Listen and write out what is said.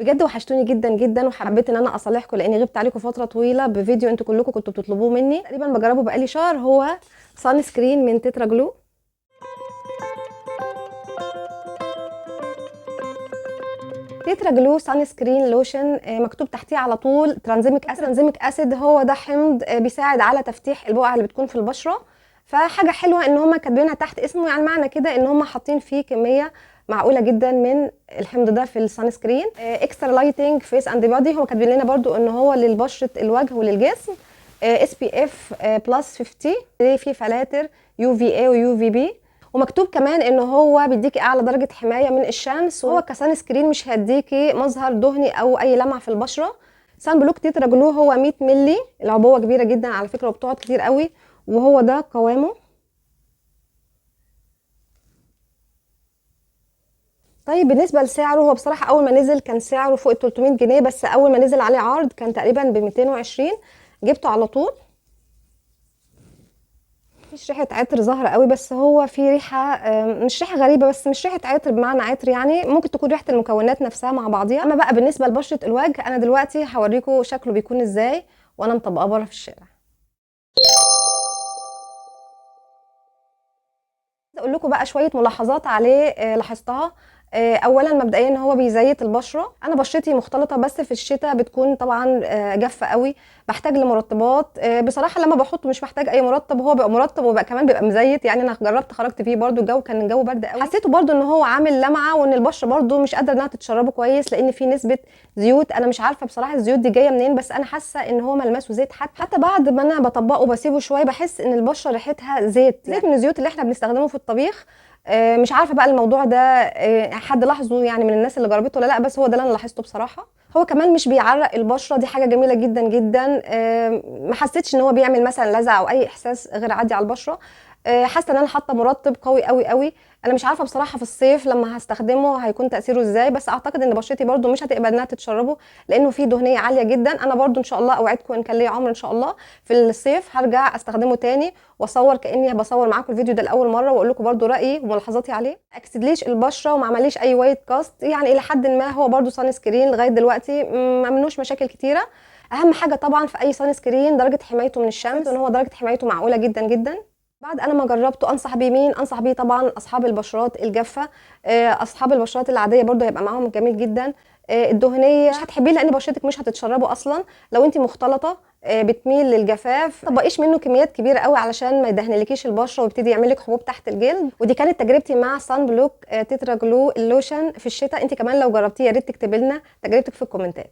بجد وحشتوني جدا جدا، وحبيت ان انا اصالحكم لاني غبت عليكم فتره طويله بفيديو انتوا كلكم كنتوا بتطلبوه مني. تقريبا بجربه بقالي شهر، هو سان سكرين من تترا جلو. تترا جلو سان سكرين لوشن، مكتوب تحتيه على طول ترانزيميك اسيد. ترانزيميك اسيد هو ده حمض بيساعد على تفتيح البقع اللي بتكون في البشره، فحاجه حلوه ان هم كاتبينها تحت اسمه، يعني معنى كده ان هم حاطين فيه كميه معقوله جدا من الحمض ده في السان سكرين. اكسترا لايتنج فيس اند بادي، هم كاتبين لنا برضو ان هو للبشره الوجه وللجسم. اس بي اف بلس 50، فيه فلاتر يو في اي ويو في بي، ومكتوب كمان ان هو بيديكي اعلى درجه حمايه من الشمس. وهو كسان سكرين مش هيديكي مظهر دهني او اي لمعه في البشره. سان بلوك تترا جلو هو 100 مللي، العبوه كبيره جدا على فكره وبتقعد كتير قوي، وهو ده قوامه. طيب بالنسبه لسعره، هو بصراحه اول ما نزل كان سعره فوق ال 300 جنيه، بس اول ما نزل عليه عرض كان تقريبا ب 220، جبته على طول. مفيش ريحه عطر ظاهره قوي، بس هو في ريحه مش ريحه غريبه، بس مش ريحه عطر بمعنى عطر، يعني ممكن تكون ريحه المكونات نفسها مع بعضيها. اما بقى بالنسبه لبشره الوجه، انا دلوقتي هوريكم شكله بيكون ازاي وانا مطبقاه بره في الشارع. اقول لكم بقى شويه ملاحظات عليه لاحظتها. اولا مبدئيا هو بيزيت البشره. انا بشرتي مختلطه، بس في الشتاء بتكون طبعا جافه قوي، بحتاج لمرطبات. بصراحه لما بحطه مش محتاج اي مرطب، هو بيبقى مرطب وبقى كمان بيبقى مزيت. يعني انا جربت خرجت فيه برده، كان الجو برد قوي، حسيته برده ان هو عامل لمعه، وان البشره برده مش قادره انها تتشربه كويس لان في نسبه زيوت. انا مش عارفه بصراحه الزيوت دي جايه منين، بس انا حاسه ان هو ملمسه زيت. حتى بعد ما انا بطبقه وبسيبه شويه بحس ان البشره ريحتها زيت من الزيوت اللي احنا بنستخدمه في الطبيخ. مش عارفه بقى الموضوع ده حد لاحظه يعني من الناس اللي جربته ولا لا، بس هو ده اللي انا لاحظته بصراحه. هو كمان مش بيعرق البشره، دي حاجه جميله جدا جدا. ما حسيتش ان هو بيعمل مثلا لزع او اي احساس غير عادي على البشره. حاسه ان انا حاطه مرطب قوي قوي قوي. انا مش عارفه بصراحه في الصيف لما هستخدمه هيكون تاثيره ازاي، بس اعتقد ان بشرتي برده مش هتقبل انها تتشربه لانه فيه دهنيه عاليه جدا. انا برده ان شاء الله اوعدكم ان كان ليا عمر ان شاء الله في الصيف هرجع استخدمه تاني واصور كاني بصور معاكم الفيديو ده لاول مره، واقول لكم برده رايي وملاحظاتي عليه. اكسدليش البشره وما عمليش اي وايت كاست، يعني الى حد ما هو برده سان سكرين لغايه دلوقتي ما منوش مشاكل كتيره. اهم حاجه طبعا في اي سان سكرين درجه حمايته من الشمس، ان هو درجه حمايته معقوله جدا جدا. بعد انا ما جربته انصح بيه مين؟ انصح بيه طبعا اصحاب البشرات الجافه. اصحاب البشرات العاديه برده هيبقى معاهم جميل جدا. الدهنيه مش هتحبيه لان بشرتك مش هتتشربه اصلا. لو انت مختلطه بتميل للجفاف، ما تطبقيش منه كميات كبيره قوي علشان ما يدهنلكيش البشره ويبتدي يعمل لك حبوب تحت الجلد. ودي كانت تجربتي مع سان بلوك تترا جلو اللوشن في الشتاء. انت كمان لو جربتيه يا ريت تكتبي لنا تجربتك في الكومنتات.